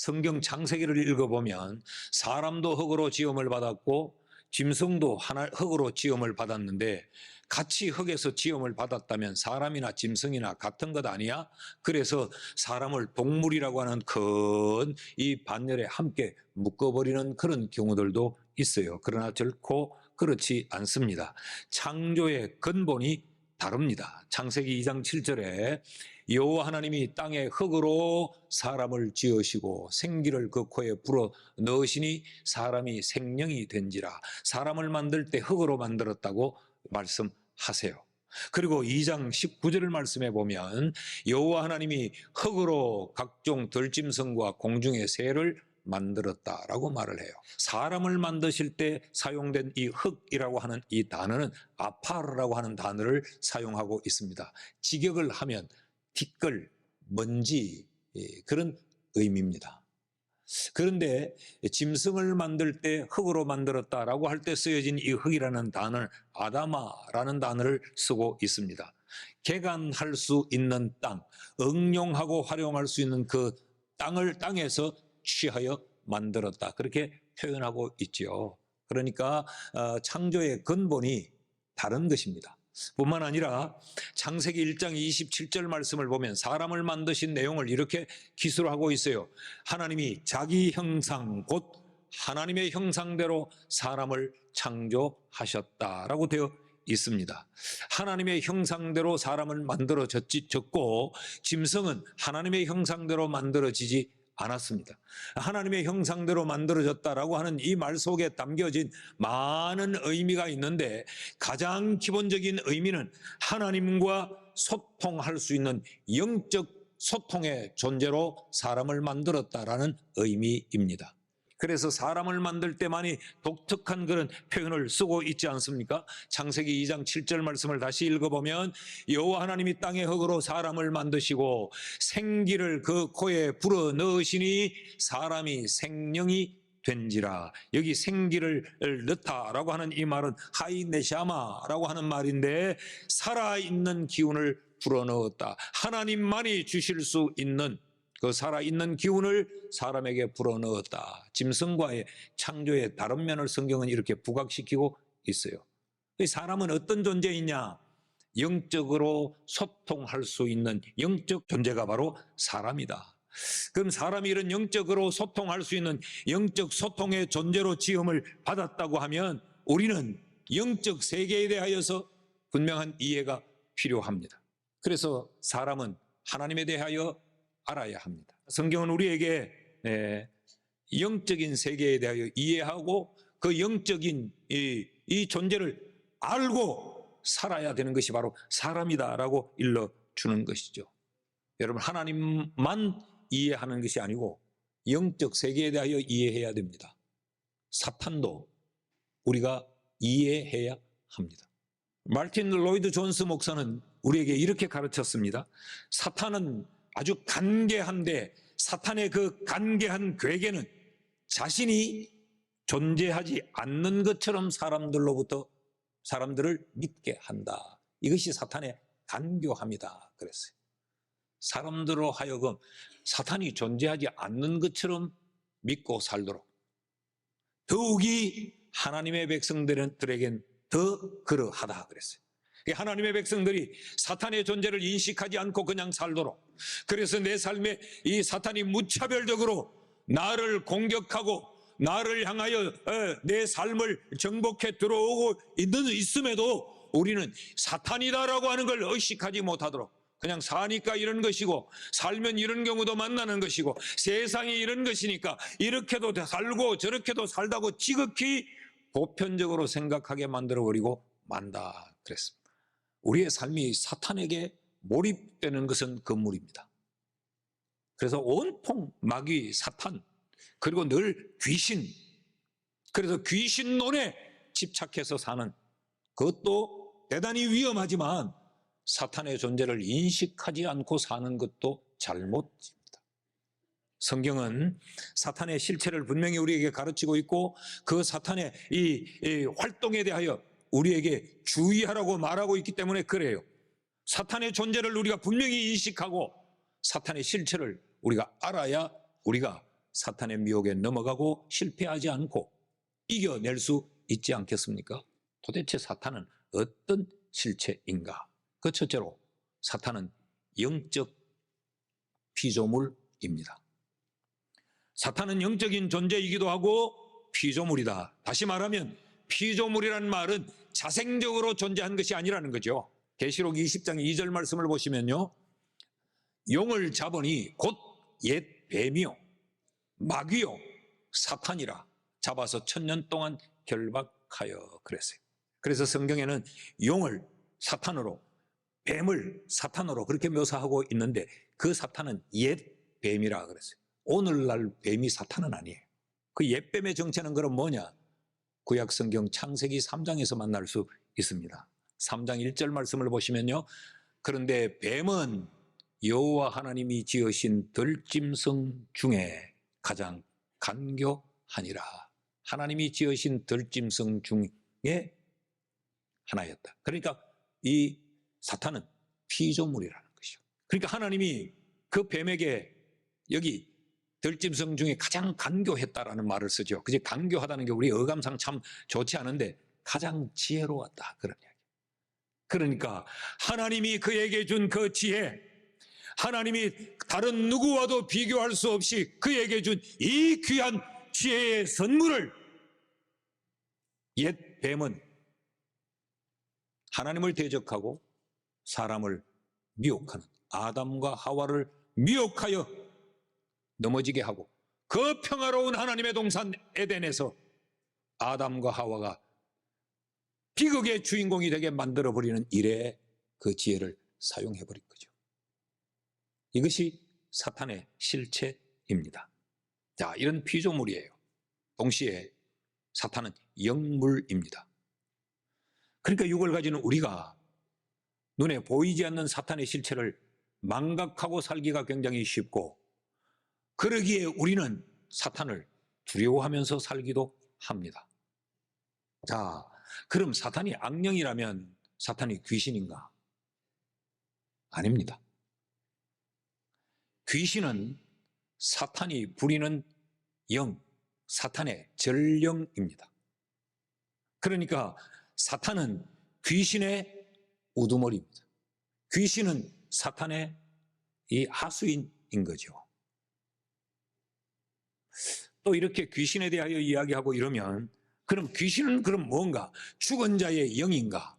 성경 창세기를 읽어보면 사람도 흙으로 지음을 받았고 짐승도 흙으로 지음을 받았는데 같이 흙에서 지음을 받았다면 사람이나 짐승이나 같은 것 아니야? 그래서 사람을 동물이라고 하는 큰 이 반열에 함께 묶어버리는 그런 경우들도 있어요. 그러나 결코 그렇지 않습니다. 창조의 근본이 다릅니다. 창세기 2장 7절에 여호와 하나님이 땅에 흙으로 사람을 지으시고 생기를 그 코에 불어 넣으시니 사람이 생명이 된지라. 사람을 만들 때 흙으로 만들었다고 말씀하세요. 그리고 2장 19절을 말씀해 보면 여호와 하나님이 흙으로 각종 들짐승과 공중의 새를 만들었다라고 말을 해요. 사람을 만드실 때 사용된 이 흙이라고 하는 이 단어는 아파르라고 하는 단어를 사용하고 있습니다. 직역을 하면 티끌, 먼지 그런 의미입니다. 그런데 짐승을 만들 때 흙으로 만들었다라고 할 때 쓰여진 이 흙이라는 단어는 아다마라는 단어를 쓰고 있습니다. 개간할 수 있는 땅, 응용하고 활용할 수 있는 그 땅을 땅에서 취하여 만들었다. 그렇게 표현하고 있지요. 그러니까 창조의 근본이 다른 것입니다. 뿐만 아니라 창세기 1장 27절 말씀을 보면 사람을 만드신 내용을 이렇게 기술하고 있어요. 하나님이 자기 형상 곧 하나님의 형상대로 사람을 창조하셨다라고 되어 있습니다. 하나님의 형상대로 사람을 만들어졌고 짐승은 하나님의 형상대로 만들어지지 않았습니다. 하나님의 형상대로 만들어졌다라고 하는 이 말 속에 담겨진 많은 의미가 있는데 가장 기본적인 의미는 하나님과 소통할 수 있는 영적 소통의 존재로 사람을 만들었다라는 의미입니다. 그래서 사람을 만들 때만이 독특한 그런 표현을 쓰고 있지 않습니까? 창세기 2장 7절 말씀을 다시 읽어보면 여호와 하나님이 땅의 흙으로 사람을 만드시고 생기를 그 코에 불어 넣으시니 사람이 생명이 된지라. 여기 생기를 넣다라고 하는 이 말은 하이네샤마라고 하는 말인데 살아있는 기운을 불어넣었다. 하나님만이 주실 수 있는 그 살아있는 기운을 사람에게 불어넣었다. 짐승과의 창조의 다른 면을 성경은 이렇게 부각시키고 있어요. 사람은 어떤 존재이냐? 영적으로 소통할 수 있는 영적 존재가 바로 사람이다. 그럼 사람이 이런 영적으로 소통할 수 있는 영적 소통의 존재로 지음을 받았다고 하면 우리는 영적 세계에 대하여서 분명한 이해가 필요합니다. 그래서 사람은 하나님에 대하여 알아야 합니다. 성경은 우리에게 영적인 세계에 대하여 이해하고 그 영적인 이 존재를 알고 살아야 되는 것이 바로 사람이다라고 일러주는 것이죠. 여러분, 하나님만 이해하는 것이 아니고 영적 세계에 대하여 이해해야 됩니다. 사탄도 우리가 이해해야 합니다. 마틴 로이드 존스 목사는 우리에게 이렇게 가르쳤습니다. 사탄은 아주 간계한데 사탄의 그 간계한 괴계는 자신이 존재하지 않는 것처럼 사람들을 믿게 한다. 이것이 사탄의 간교함이다 그랬어요. 사람들로 하여금 사탄이 존재하지 않는 것처럼 믿고 살도록, 더욱이 하나님의 백성들에겐 더 그러하다 그랬어요. 하나님의 백성들이 사탄의 존재를 인식하지 않고 그냥 살도록, 그래서 내 삶에 이 사탄이 무차별적으로 나를 공격하고 나를 향하여 내 삶을 정복해 들어오고 있음에도 우리는 사탄이다라고 하는 걸 의식하지 못하도록 그냥 사니까 이런 것이고 살면 이런 경우도 만나는 것이고 세상이 이런 것이니까 이렇게도 살고 저렇게도 살다고 지극히 보편적으로 생각하게 만들어버리고 만다 그랬습니다. 우리의 삶이 사탄에게 몰입되는 것은 금물입니다. 그래서 온통 마귀, 사탄, 그리고 늘 귀신, 그래서 귀신론에 집착해서 사는 그것도 대단히 위험하지만 사탄의 존재를 인식하지 않고 사는 것도 잘못입니다. 성경은 사탄의 실체를 분명히 우리에게 가르치고 있고 그 사탄의 이 활동에 대하여 우리에게 주의하라고 말하고 있기 때문에 그래요. 사탄의 존재를 우리가 분명히 인식하고 사탄의 실체를 우리가 알아야 우리가 사탄의 미혹에 넘어가고 실패하지 않고 이겨낼 수 있지 않겠습니까? 도대체 사탄은 어떤 실체인가? 그 첫째로 사탄은 영적 피조물입니다. 사탄은 영적인 존재이기도 하고 피조물이다. 다시 말하면 피조물이라는 말은 자생적으로 존재한 것이 아니라는 거죠. 계시록 20장 2절 말씀을 보시면요, 용을 잡으니 곧 옛 뱀이요 마귀요 사탄이라 잡아서 1000년 동안 결박하여 그랬어요. 그래서 성경에는 용을 사탄으로, 뱀을 사탄으로 그렇게 묘사하고 있는데 그 사탄은 옛 뱀이라 그랬어요. 오늘날 뱀이 사탄은 아니에요. 그 옛 뱀의 정체는 그럼 뭐냐? 구약 성경 창세기 3장에서 만날 수 있습니다. 3장 1절 말씀을 보시면요, 그런데 뱀은 여호와 하나님이 지으신 들짐승 중에 가장 간교하니라. 하나님이 지으신 들짐승 중에 하나였다. 그러니까 이 사탄은 피조물이라는 것이죠. 그러니까 하나님이 그 뱀에게 여기 들짐승 중에 가장 간교했다라는 말을 쓰죠. 그게 간교하다는 게 우리 어감상 참 좋지 않은데 가장 지혜로웠다, 그런 이야기. 그러니까 하나님이 그에게 준 그 지혜, 하나님이 다른 누구와도 비교할 수 없이 그에게 준 이 귀한 지혜의 선물을 옛 뱀은 하나님을 대적하고 사람을 미혹하는 아담과 하와를 미혹하여 넘어지게 하고 그 평화로운 하나님의 동산 에덴에서 아담과 하와가 비극의 주인공이 되게 만들어버리는 일에 그 지혜를 사용해버린 거죠. 이것이 사탄의 실체입니다. 자, 이런 피조물이에요. 동시에 사탄은 영물입니다. 그러니까 육을 가지는 우리가 눈에 보이지 않는 사탄의 실체를 망각하고 살기가 굉장히 쉽고, 그러기에 우리는 사탄을 두려워하면서 살기도 합니다. 자, 그럼 사탄이 악령이라면 사탄이 귀신인가? 아닙니다. 귀신은 사탄이 부리는 영, 사탄의 전령입니다. 그러니까 사탄은 귀신의 우두머리입니다. 귀신은 사탄의 이 하수인인 거죠. 또 이렇게 귀신에 대하여 이야기하고 이러면 그럼 귀신은 그럼 뭔가? 죽은 자의 영인가?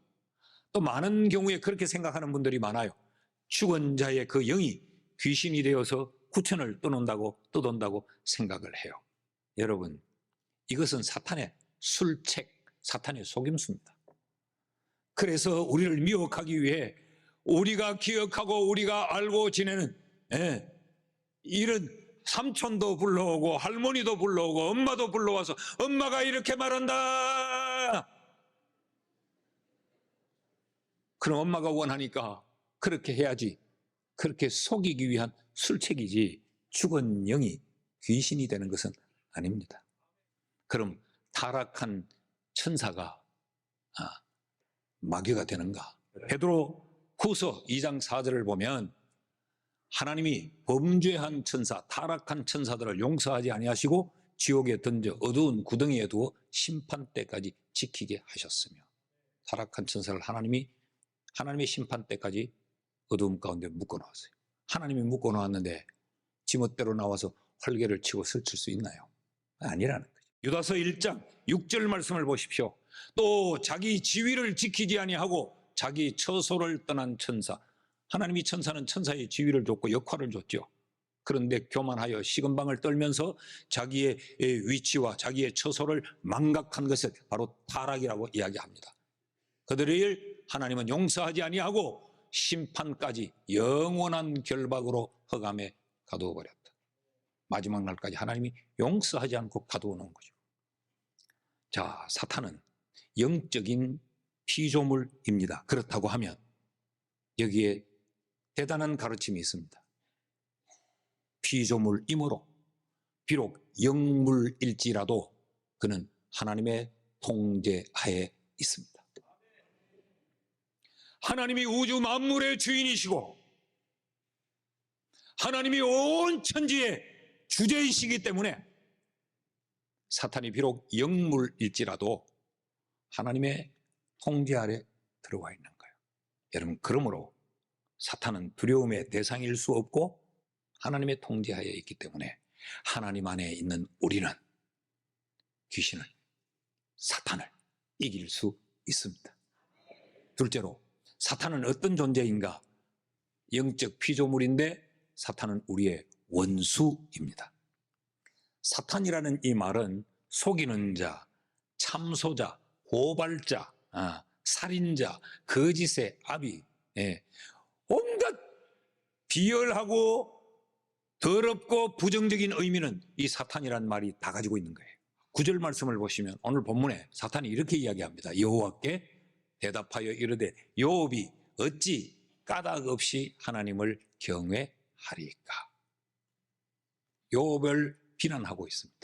또 많은 경우에 그렇게 생각하는 분들이 많아요. 죽은 자의 그 영이 귀신이 되어서 구천을 떠돈다고 생각을 해요. 여러분, 이것은 사탄의 술책, 사탄의 속임수입니다. 그래서 우리를 미혹하기 위해 우리가 기억하고 우리가 알고 지내는 이런 삼촌도 불러오고 할머니도 불러오고 엄마도 불러와서 엄마가 이렇게 말한다. 그럼 엄마가 원하니까 그렇게 해야지. 그렇게 속이기 위한 술책이지 죽은 영이 귀신이 되는 것은 아닙니다. 그럼 타락한 천사가 마귀가 되는가? 베드로 후서 2장 4절을 보면 하나님이 범죄한 천사, 타락한 천사들을 용서하지 아니하시고 지옥에 던져 어두운 구덩이에 두어 심판 때까지 지키게 하셨으며, 타락한 천사를 하나님의 심판 때까지 어두움 가운데 묶어놓았어요. 하나님이 묶어놓았는데 지멋대로 나와서 활개를 치고 설칠 수 있나요? 아니라는 거죠. 유다서 1장 6절 말씀을 보십시오. 또 자기 지위를 지키지 아니하고 자기 처소를 떠난 천사, 하나님이 천사는 천사의 지위를 줬고 역할을 줬죠. 그런데 교만하여 식은방을 떨면서 자기의 위치와 자기의 처소를 망각한 것을 바로 타락이라고 이야기합니다. 그들을 하나님은 용서하지 아니하고 심판까지 영원한 결박으로 흑암에 가두어 버렸다. 마지막 날까지 하나님이 용서하지 않고 가두어 놓은 거죠. 자, 사탄은 영적인 피조물입니다. 그렇다고 하면 여기에 대단한 가르침이 있습니다. 피조물이므로 비록 영물일지라도 그는 하나님의 통제하에 있습니다. 하나님이 우주 만물의 주인이시고 하나님이 온 천지의 주제이시기 때문에 사탄이 비록 영물일지라도 하나님의 통제 아래 들어와 있는 거예요. 여러분, 그러므로 사탄은 두려움의 대상일 수 없고 하나님의 통제하에 있기 때문에 하나님 안에 있는 우리는 귀신을, 사탄을 이길 수 있습니다. 둘째로, 사탄은 어떤 존재인가? 영적 피조물인데 사탄은 우리의 원수입니다. 사탄이라는 이 말은 속이는 자, 참소자, 고발자, 살인자, 거짓의 아비, 온갖 비열하고 더럽고 부정적인 의미는 이 사탄이라는 말이 다 가지고 있는 거예요. 9절 말씀을 보시면 오늘 본문에 사탄이 이렇게 이야기합니다. 여호와께 대답하여 이르되 욥이 어찌 까닭 없이 하나님을 경외하리까? 욥을 비난하고 있습니다.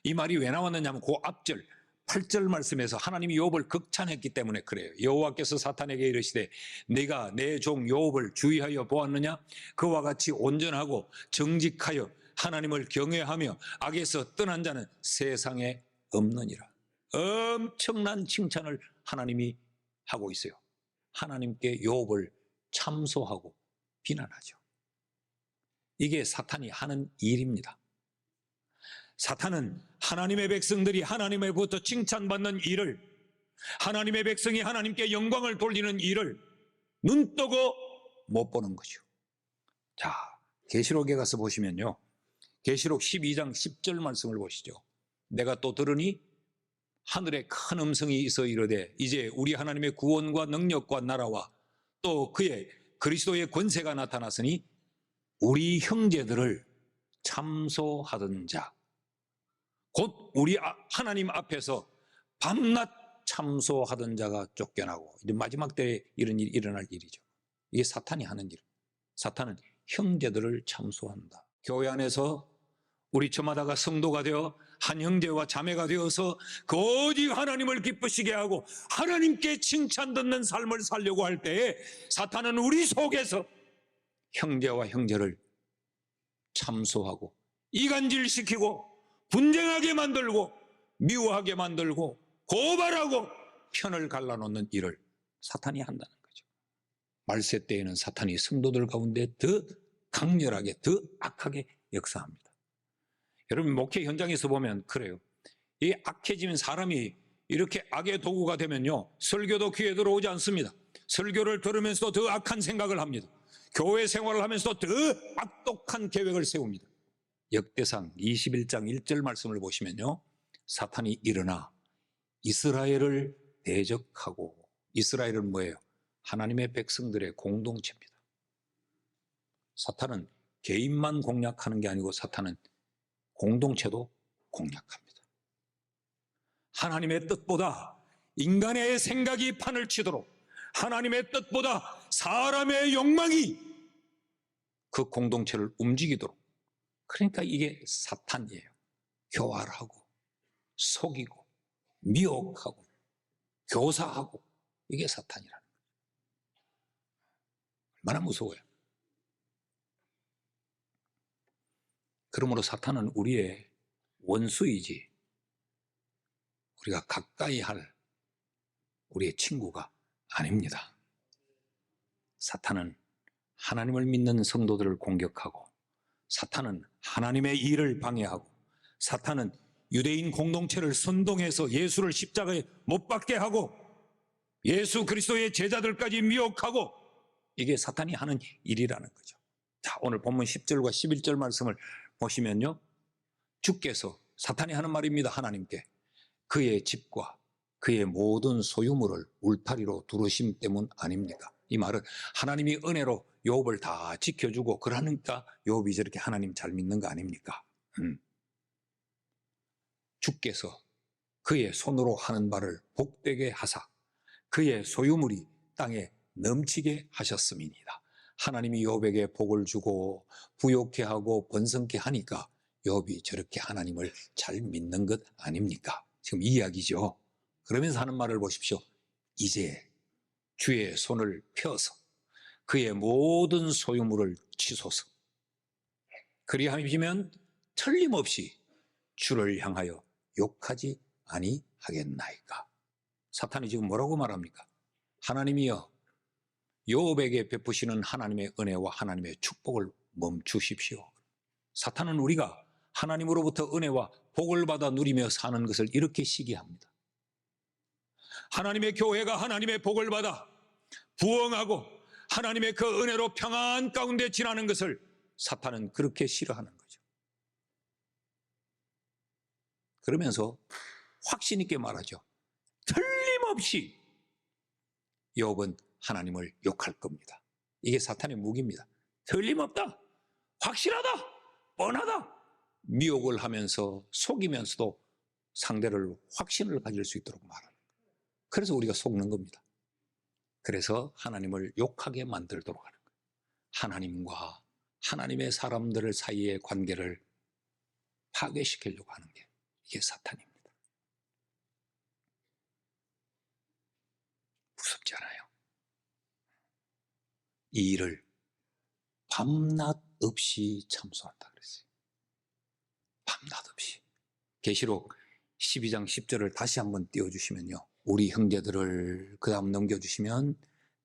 이 말이 왜 나왔느냐면 그 앞절 8절 말씀에서 하나님이 욥을 극찬했기 때문에 그래요. 여호와께서 사탄에게 이르시되 네가 내 종 욥을 주의하여 보았느냐? 그와 같이 온전하고 정직하여 하나님을 경외하며 악에서 떠난 자는 세상에 없느니라. 엄청난 칭찬을 하나님이 하고 있어요. 하나님께 욥을 참소하고 비난하죠. 이게 사탄이 하는 일입니다. 사탄은 하나님의 백성들이 하나님으로부터 칭찬받는 일을, 하나님의 백성이 하나님께 영광을 돌리는 일을 눈뜨고 못 보는 거죠. 자, 계시록에 가서 보시면요, 계시록 12장 10절 말씀을 보시죠. 내가 또 들으니 하늘에 큰 음성이 있어 이르되 이제 우리 하나님의 구원과 능력과 나라와 또 그의 그리스도의 권세가 나타났으니 우리 형제들을 참소하던 자, 곧 우리 하나님 앞에서 밤낮 참소하던 자가 쫓겨나고, 이제 마지막 때에 이런 일이 일어날 일이죠. 이게 사탄이 하는 일. 사탄은 형제들을 참소한다. 교회 안에서 우리 저마다가 성도가 되어 한 형제와 자매가 되어서 그 오직 하나님을 기쁘시게 하고 하나님께 칭찬 듣는 삶을 살려고 할 때에 사탄은 우리 속에서 형제와 형제를 참소하고 이간질시키고 분쟁하게 만들고 미워하게 만들고 고발하고 편을 갈라놓는 일을 사탄이 한다는 거죠. 말세 때에는 사탄이 성도들 가운데 더 강렬하게, 더 악하게 역사합니다. 여러분, 목회 현장에서 보면 그래요. 이 악해지면 사람이 이렇게 악의 도구가 되면요, 설교도 귀에 들어오지 않습니다. 설교를 들으면서도 더 악한 생각을 합니다. 교회 생활을 하면서도 더 악독한 계획을 세웁니다. 역대상 21장 1절 말씀을 보시면요, 사탄이 일어나 이스라엘을 대적하고, 이스라엘은 뭐예요? 하나님의 백성들의 공동체입니다. 사탄은 개인만 공략하는 게 아니고 사탄은 공동체도 공략합니다. 하나님의 뜻보다 인간의 생각이 판을 치도록, 하나님의 뜻보다 사람의 욕망이 그 공동체를 움직이도록, 그러니까 이게 사탄이에요. 교활하고 속이고 미혹하고 교사하고, 이게 사탄이라는 거예요. 얼마나 무서워요. 그러므로 사탄은 우리의 원수이지 우리가 가까이 할 우리의 친구가 아닙니다. 사탄은 하나님을 믿는 성도들을 공격하고, 사탄은 하나님의 일을 방해하고, 사탄은 유대인 공동체를 선동해서 예수를 십자가에 못 박게 하고 예수 그리스도의 제자들까지 미혹하고, 이게 사탄이 하는 일이라는 거죠. 자, 오늘 본문 10절과 11절 말씀을 보시면요, 주께서, 사탄이 하는 말입니다. 하나님께 그의 집과 그의 모든 소유물을 울타리로 두르심 때문 아닙니까? 이 말은 하나님이 은혜로 욥을 다 지켜주고 그러니까 욥이 저렇게 하나님 잘 믿는 거 아닙니까? 주께서 그의 손으로 하는 바를 복되게 하사 그의 소유물이 땅에 넘치게 하셨음이니이다. 하나님이 욥에게 복을 주고 부욕케 하고 번성케 하니까 욥이 저렇게 하나님을 잘 믿는 것 아닙니까? 지금 이 이야기죠. 그러면서 하는 말을 보십시오. 이제 주의 손을 펴서 그의 모든 소유물을 치소서. 그리하시면 틀림없이 주를 향하여 욕하지 아니하겠나이까. 사탄이 지금 뭐라고 말합니까? 하나님이여, 욥에게 베푸시는 하나님의 은혜와 하나님의 축복을 멈추십시오. 사탄은 우리가 하나님으로부터 은혜와 복을 받아 누리며 사는 것을 이렇게 시기합니다. 하나님의 교회가 하나님의 복을 받아 부흥하고 하나님의 그 은혜로 평안 가운데 지나는 것을 사탄은 그렇게 싫어하는 거죠. 그러면서 확신 있게 말하죠. 틀림없이 욥은 하나님을 욕할 겁니다. 이게 사탄의 무기입니다. 틀림없다, 확실하다, 뻔하다, 미혹을 하면서 속이면서도 상대를 확신을 가질 수 있도록 말하는 거예요. 그래서 우리가 속는 겁니다. 그래서 하나님을 욕하게 만들도록 하는 거예요. 하나님과 하나님의 사람들 사이의 관계를 파괴시키려고 하는 게 이게 사탄입니다. 무섭지 않아요? 이 일을 밤낮 없이 참소한다 그랬어요. 밤낮 없이. 계시록 12장 10절을 다시 한번 띄워주시면요, 우리 형제들을 그 다음 넘겨주시면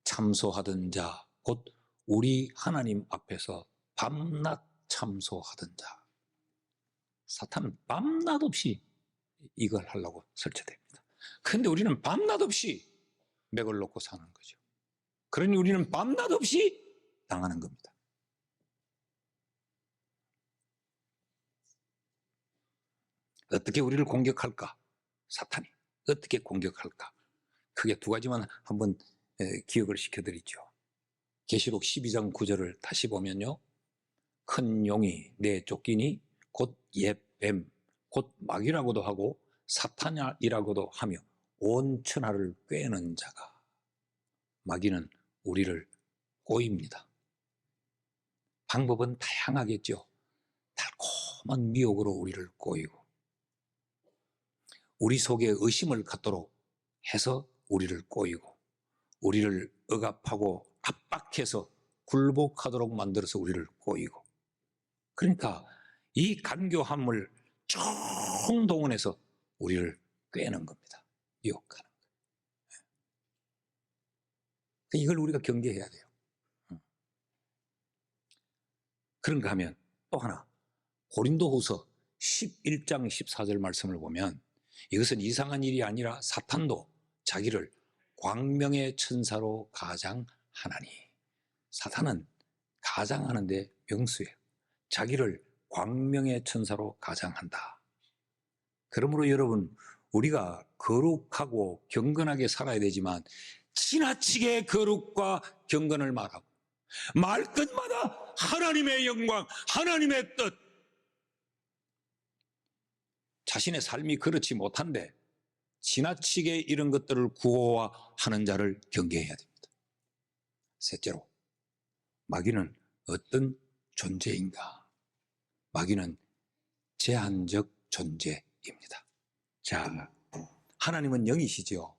참소하던 자, 곧 우리 하나님 앞에서 밤낮 참소하던 자. 사탄은 밤낮 없이 이걸 하려고 설치됩니다. 그런데 우리는 밤낮 없이 맥을 놓고 사는 거죠. 그러니 우리는 밤낮 없이 당하는 겁니다. 어떻게 우리를 공격할까? 사탄이 어떻게 공격할까? 크게 두 가지만 한번 기억을 시켜드리죠. 계시록 12장 9절을 다시 보면요, 큰 용이 내 쫓기니 곧 옛뱀 곧 마귀라고도 하고 사탄이라고도 하며 온 천하를 꿰는 자가. 마귀는 우리를 꼬입니다. 방법은 다양하겠죠. 달콤한 미혹으로 우리를 꼬이고 우리 속에 의심을 갖도록 해서 우리를 꼬이고 우리를 억압하고 압박해서 굴복하도록 만들어서 우리를 꼬이고, 그러니까 이 간교함을 총동원해서 우리를 꿰는 겁니다. 미혹하는 거예요. 이걸 우리가 경계해야 돼요. 그런가 하면 또 하나, 고린도후서 11장 14절 말씀을 보면 이것은 이상한 일이 아니라 사탄도 자기를 광명의 천사로 가장하나니. 사탄은 가장하는데 명수예요. 자기를 광명의 천사로 가장한다. 그러므로 여러분, 우리가 거룩하고 경건하게 살아야 되지만 지나치게 거룩과 경건을 말하고 말끝마다 하나님의 영광, 하나님의 뜻, 자신의 삶이 그렇지 못한데 지나치게 이런 것들을 구호하는 자를 경계해야 됩니다. 셋째로, 마귀는 어떤 존재인가? 마귀는 제한적 존재입니다. 자, 하나님은 영이시죠.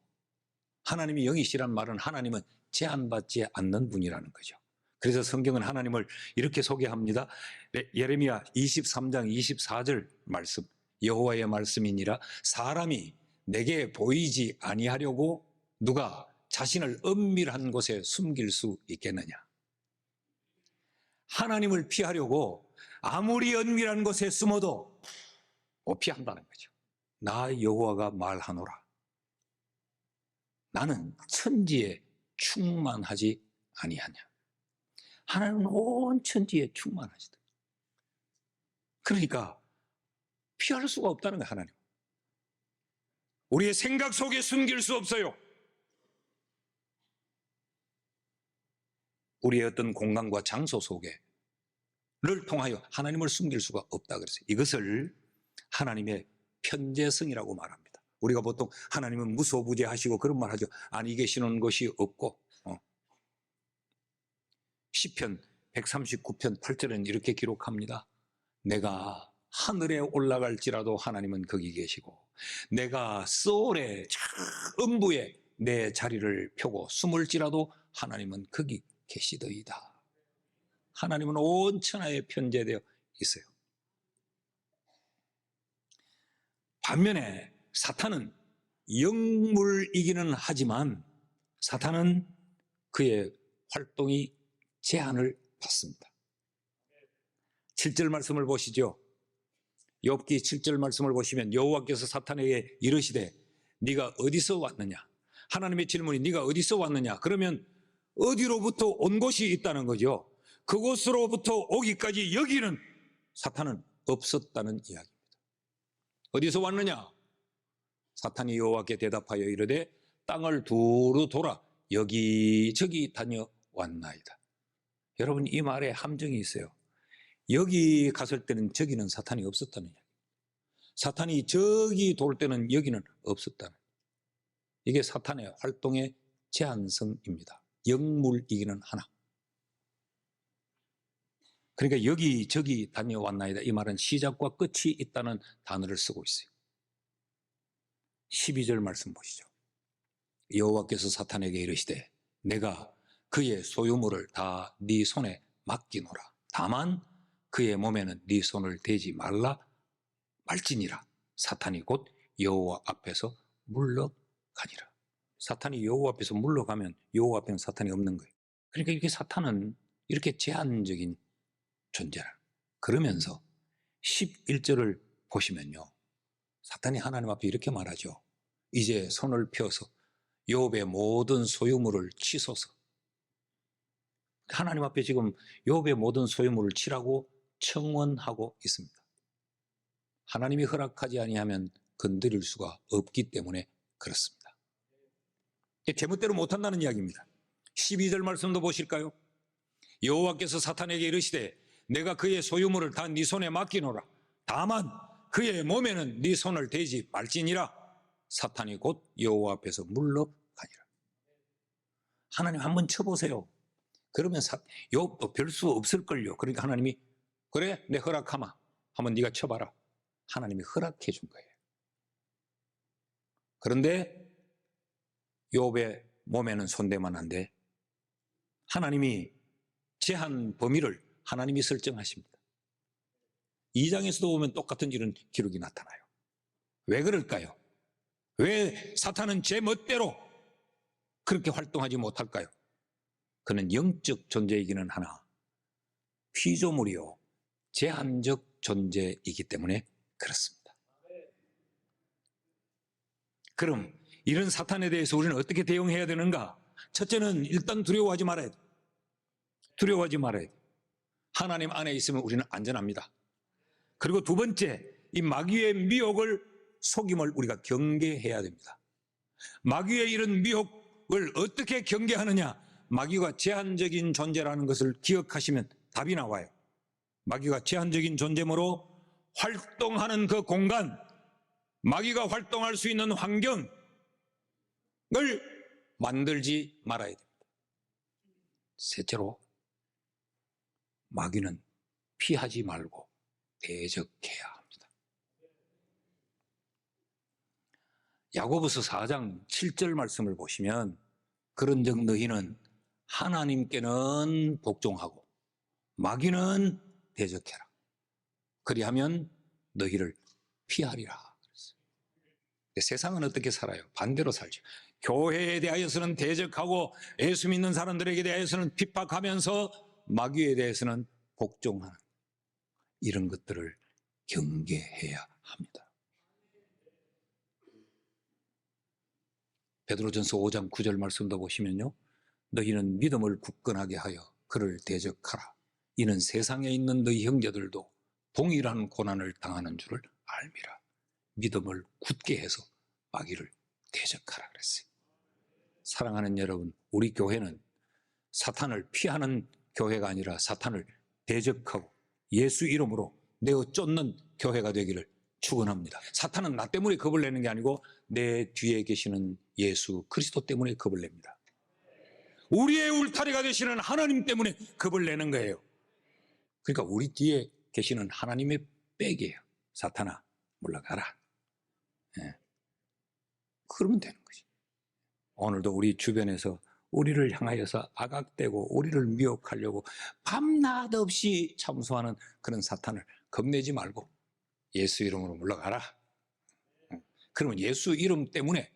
하나님이 영이시란 말은 하나님은 제한받지 않는 분이라는 거죠. 그래서 성경은 하나님을 이렇게 소개합니다. 예레미야 23장 24절 말씀, 여호와의 말씀이니라 사람이 내게 보이지 아니하려고 누가 자신을 은밀한 곳에 숨길 수 있겠느냐. 하나님을 피하려고 아무리 은밀한 곳에 숨어도 못 피한다는 거죠. 나 여호와가 말하노라. 나는 천지에 충만하지 아니하냐. 하나님은 온 천지에 충만하시다. 그러니까 피할 수가 없다는 거예요. 하나님. 우리의 생각 속에 숨길 수 없어요. 우리의 어떤 공간과 장소 속에 를 통하여 하나님을 숨길 수가 없다 그랬어요. 이것을 하나님의 편재성이라고 말합니다. 우리가 보통 하나님은 무소부재하시고 그런 말 하죠. 아니 계시는 것이 없고. 시편 139편 8절은 이렇게 기록합니다. 내가 하늘에 올라갈지라도 하나님은 거기 계시고 내가 스올의 음부에 내 자리를 펴고 숨을지라도 하나님은 거기 계시더이다. 하나님은 온 천하에 편재되어 있어요. 반면에 사탄은 영물이기는 하지만 사탄은 그의 활동이 제한을 받습니다. 7절 말씀을 보시죠. 욥기 7절 말씀을 보시면 여호와께서 사탄에게 이르시되 네가 어디서 왔느냐? 하나님의 질문이 네가 어디서 왔느냐? 그러면 어디로부터 온 곳이 있다는 거죠. 그곳으로부터 오기까지 여기는 사탄은 없었다는 이야기입니다. 어디서 왔느냐? 사탄이 여호와께 대답하여 이르되 땅을 두루 돌아 여기저기 다녀왔나이다. 여러분, 이 말에 함정이 있어요. 여기 갔을 때는 저기는 사탄이 없었다는 이야기. 사탄이 저기 돌 때는 여기는 없었다는. 이게 사탄의 활동의 제한성입니다. 영물이기는 하나. 그러니까 여기저기 다녀왔나이다. 이 말은 시작과 끝이 있다는 단어를 쓰고 있어요. 12절 말씀 보시죠. 여호와께서 사탄에게 이르시되 내가 그의 소유물을 다 네 손에 맡기노라. 다만 그의 몸에는 네 손을 대지 말지니라. 사탄이 곧 여호와 앞에서 물러가니라. 사탄이 여호와 앞에서 물러가면 여호와 앞에는 사탄이 없는 거예요. 그러니까 이렇게 사탄은 이렇게 제한적인 존재라. 그러면서 11절을 보시면요, 사탄이 하나님 앞에 이렇게 말하죠. 이제 손을 펴서 욥의 모든 소유물을 치소서. 하나님 앞에 지금 욥의 모든 소유물을 치라고 청원하고 있습니다. 하나님이 허락하지 아니하면 건드릴 수가 없기 때문에 그렇습니다. 제멋대로 못한다는 이야기입니다. 12절 말씀도 보실까요? 여호와께서 사탄에게 이르시되 내가 그의 소유물을 다 네 손에 맡기노라. 다만 그의 몸에는 네 손을 대지 말지니라. 사탄이 곧 여호와 앞에서 물러가니라. 하나님 한번 쳐보세요. 그러면 욥도 별 수 없을걸요. 그러니까 하나님이 그래 내 허락하마. 한번 네가 쳐봐라. 하나님이 허락해 준 거예요. 그런데 욥의 몸에는 손대면 안 돼. 하나님이 제한 범위를 하나님이 설정하십니다. 2장에서도 보면 똑같은 이런 기록이 나타나요. 왜 그럴까요? 왜 사탄은 제 멋대로 그렇게 활동하지 못할까요? 그는 영적 존재이기는 하나 피조물이요 제한적 존재이기 때문에 그렇습니다. 그럼 이런 사탄에 대해서 우리는 어떻게 대응해야 되는가? 첫째는 일단 두려워하지 말아야 돼. 두려워하지 말아야 돼. 하나님 안에 있으면 우리는 안전합니다. 그리고 두 번째, 이 마귀의 미혹을 속임을 우리가 경계해야 됩니다. 마귀의 이런 미혹을 어떻게 경계하느냐? 마귀가 제한적인 존재라는 것을 기억하시면 답이 나와요. 마귀가 제한적인 존재므로 활동하는 그 공간, 마귀가 활동할 수 있는 환경을 만들지 말아야 됩니다. 셋째로, 마귀는 피하지 말고 대적해야 합니다. 야고보서 4장 7절 말씀을 보시면 그런즉 너희는 하나님께는 복종하고 마귀는 대적해라. 그리하면 너희를 피하리라. 세상은 어떻게 살아요? 반대로 살죠. 교회에 대하여서는 대적하고 예수 믿는 사람들에게 대해서는 핍박하면서 마귀에 대해서는 복종하는 이런 것들을 경계해야 합니다. 베드로전서 5장 9절 말씀도 보시면요, 너희는 믿음을 굳건하게 하여 그를 대적하라. 이는 세상에 있는 너희 형제들도 동일한 고난을 당하는 줄을 알미라. 믿음을 굳게 해서 마귀를 대적하라 그랬어요. 사랑하는 여러분, 우리 교회는 사탄을 피하는 교회가 아니라 사탄을 대적하고 예수 이름으로 내어 쫓는 교회가 되기를 축원합니다. 사탄은 나 때문에 겁을 내는 게 아니고 내 뒤에 계시는 예수 그리스도 때문에 겁을 냅니다. 우리의 울타리가 되시는 하나님 때문에 겁을 내는 거예요. 그러니까 우리 뒤에 계시는 하나님의 백이에요. 사탄아 물러가라. 예. 그러면 되는 거지. 오늘도 우리 주변에서 우리를 향하여서 악악대고 우리를 미혹하려고 밤낮 없이 참소하는 그런 사탄을 겁내지 말고 예수 이름으로 물러가라. 그러면 예수 이름 때문에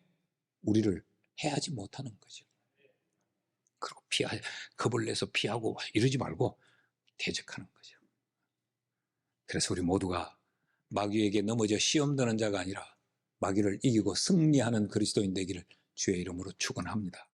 우리를 해하지 못하는 거죠. 그리고 겁을 내서 피하고 이러지 말고 대적하는 거죠. 그래서 우리 모두가 마귀에게 넘어져 시험 드는 자가 아니라 마귀를 이기고 승리하는 그리스도인 되기를 주의 이름으로 축원합니다.